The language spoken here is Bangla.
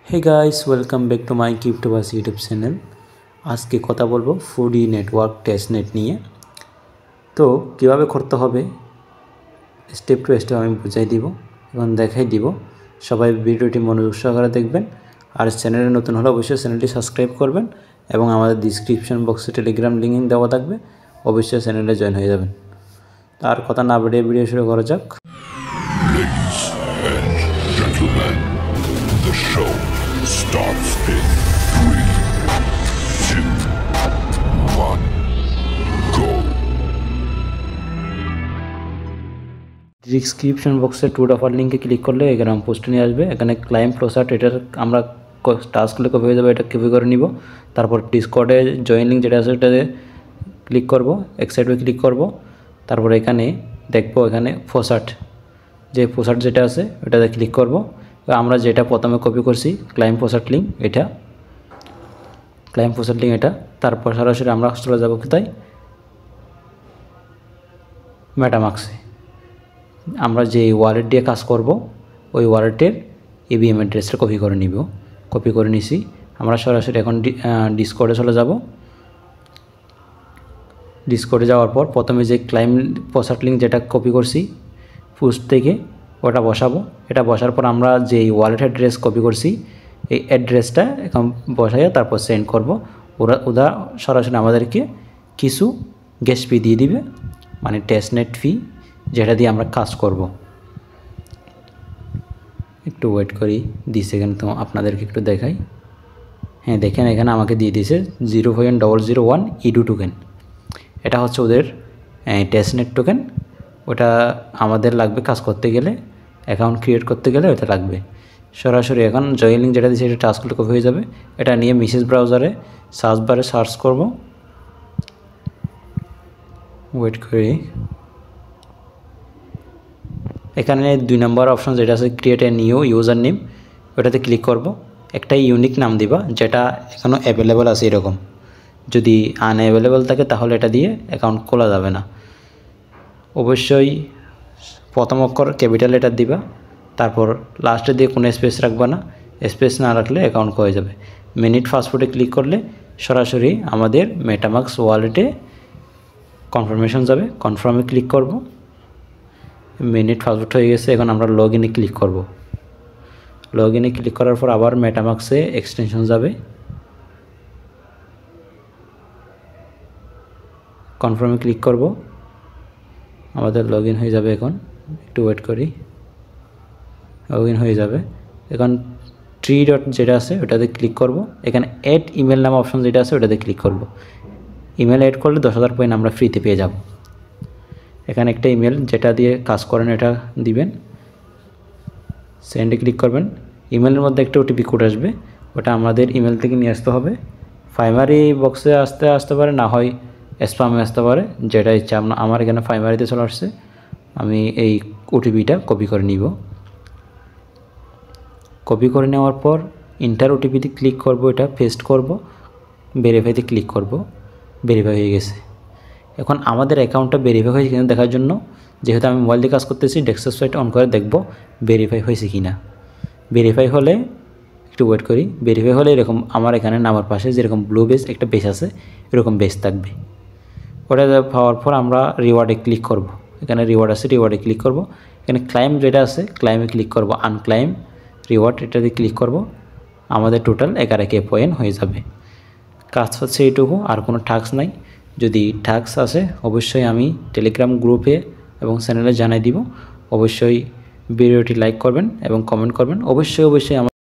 Hey guys welcome back to my crypto boss YouTube channel. आज के कथा बोलबो फूडी नेटवर्क टेस्टनेट निये। तो किभाबे करते होबे स्टेप टू स्टेप आमि बुझाई दिब एबं देखाई दिब। सबाई भिडियोटी मनोयोग सहकारे देखबेन और चैनेले नतुन हले अवश्यई चैनेलटी सबस्क्राइब करबेन एबं आमादेर डिसक्रिपशन बक्से टेलिग्राम लिंक देওয়া থাকবে, अवश्यई चैनेले जয়েন হয়ে যাবেন। তার কথা না বাড়িয়ে ভিডিও শুরু করা যাক। Ladies and gentlemen, the show starts in 3, 2, 1, go. Description বক্সে টু অফার লিঙ্কে ক্লিক করলে এখানে পোস্টে নিয়ে আসবে। এখানে ক্লায়েন্ট প্রসার্ট এটার আমরা টাস্কগুলো কপি হয়ে যাবে, এটা কপি করে নিব। তারপর ডিসকর্ডে জয়েন লিঙ্ক যেটা আছে ওটাতে ক্লিক করব, এক্সাইটে ক্লিক করব। তারপর এখানে দেখবো এখানে প্রসার্ট যে প্রসার্ট যেটা আছে ওটাতে ক্লিক করব। আমরা যেটা প্রথমে কপি করছি ক্লায়েন্ট প্রসার্ট লিঙ্ক, এটা ক্লায়েন্ট প্রসার্ট লিঙ্ক এটা। তারপর সরাসরি আমরা চলে যাব কোথায়, মেটামাক্সে। আমরা যে ওয়ালেট দিয়ে কাজ করব ওই ওয়ালেটের ইভিএম অ্যাড্রেসটা কপি করে নিব। কপি করে নিছি, আমরা সরাসরি এখন ডিসকর্ডে চলে যাব। ডিসকর্ডে যাওয়ার পর প্রথমে যে ক্লায়েন্ট প্রসার্ট লিঙ্ক যেটা কপি করছি পোস্ট থেকে ওটা বসাবো। এটা বসার পর আমরা যে ওয়ালেট অ্যাড্রেস কপি করছি এই অ্যাড্রেসটা এখন বসাইয়া তারপর সেন্ড করব। ওরা সরাসরি আমাদেরকে কিছু গ্যাস ফি দিয়ে দিবে, মানে টেস্টনেট ফি, যেটা দিয়ে আমরা কাজ করব। একটু ওয়েট করি, 2 সেকেন্ড তো আপনাদেরকে একটু দেখাই। হ্যাঁ দেখেন এখানে আমাকে দিয়ে দিয়েছে 0.001 ইডু টোকেন। এটা হচ্ছে ওদের টেস্টনেট টোকেন। ওটা আমাদের লাগবে কাজ করতে গেলে, অ্যাকাউন্ট ক্রিয়েট করতে গেলে ওটা লাগবে। সরাসরি এখন জয়েন লিঙ্ক যেটা দিয়েছে এটা টাস্কগুলো কপি হয়ে যাবে। এটা নিয়ে মেসেজ ব্রাউজারে সার্চ বারে সার্চ করব। ওয়েট করি, এখানে 2 নম্বর অপশন যেটা আছে create a new user name, ওটাতে ক্লিক করব। একটা ইউনিক নাম দিবা যেটা এখনও অ্যাভেলেবল আছে এরকম। যদি আনঅ্যাভেলেবল থাকে তাহলে এটা দিয়ে অ্যাকাউন্ট খোলা যাবে না। অবশ্যই প্রথম অক্ষর ক্যাপিটাল লেটার দিবা, তারপর লাস্টে দিয়ে কোনো স্পেস রাখবা না। স্পেস না রাখলে অ্যাকাউন্ট হয়ে যাবে। মিনিট পাসওয়ার্ডে ক্লিক করলে সরাসরি আমাদের মেটামাক্স ওয়ালেটে কনফার্মেশন যাবে। কনফার্মে ক্লিক করব। মিনিট পাসওয়ার্ড হয়ে গেছে, এখন আমরা লগ ইনে ক্লিক করব। লগ ইনে ক্লিক করার পর আবার মেটামাক্সে এক্সটেনশন যাবে। কনফার্মে ক্লিক করব, আমাদের লগ ইন হয়ে যাবে। এখন একটু ওয়েট করি, লগ ইন হয়ে যাবে। এখন 3 ডট যেটা আছে ওটাতে ক্লিক করব। এখানে অ্যাড ইমেল নাম অপশন যেটা আছে ওটাতে ক্লিক করব। ইমেল অ্যাড করলে 10,000 পয়েন্ট আমরা ফ্রিতে পেয়ে যাব। এখানে একটা ইমেল যেটা দিয়ে কাজ করেন এটা দিবেন, সেন্ডে ক্লিক করবেন। ইমেলের মধ্যে একটা ওটিপি কোড আসবে, ওটা আমাদের ইমেল থেকে নিয়ে আসতে হবে। প্রাইমারি বক্সে আসতে পারে, না হয় স্প্যামে আসতে পারে, যেটা ইচ্ছা। আমার এখানে প্রাইমারিতে চলে আসছে। আমি এই ওটিপিটা কপি করে নিব। কপি করে নেওয়ার পর ইন্টার ওটিপিতে ক্লিক করব, এটা পেস্ট করব, ভেরিফাইতে ক্লিক করব। ভেরিফাই হয়ে গেছে। এখন আমাদের অ্যাকাউন্টটা ভেরিফাই হয়েছে কিনা দেখার জন্য, যেহেতু আমি মোবাইল দিয়ে কাজ করতেছি, ডেস্কটপ সাইট অন করে দেখব ভেরিফাই হয়েছে কিনা। ভেরিফাই হলে একটু ওয়েট করি। ভেরিফাই হলে এরকম আমার এখানে নামার পাশে যেরকম ব্লু বেস একটা বেস আছে এরকম বেস থাকবে। ওটা পাওয়ার পর আমরা রিওয়ার্ডে ক্লিক করব। এখানে রিওয়ার্ড আছে, রিওয়ার্ডে ক্লিক করব। এখানে ক্লাইম যেটা আছে ক্লাইমে ক্লিক করব। আনক্লাইম রিওয়ার্ড এটাতে ক্লিক করব। আমাদের টোটাল 11K পয়েন্ট হয়ে যাবে। কাজ হচ্ছে এইটুকু, আর কোনো টাস্ক নাই। যদি টাস্ক আসে অবশ্যই আমি টেলিগ্রাম গ্রুপে এবং চ্যানেলে জানাই দিব। অবশ্যই ভিডিওটি লাইক করবেন এবং কমেন্ট করবেন। অবশ্যই আমার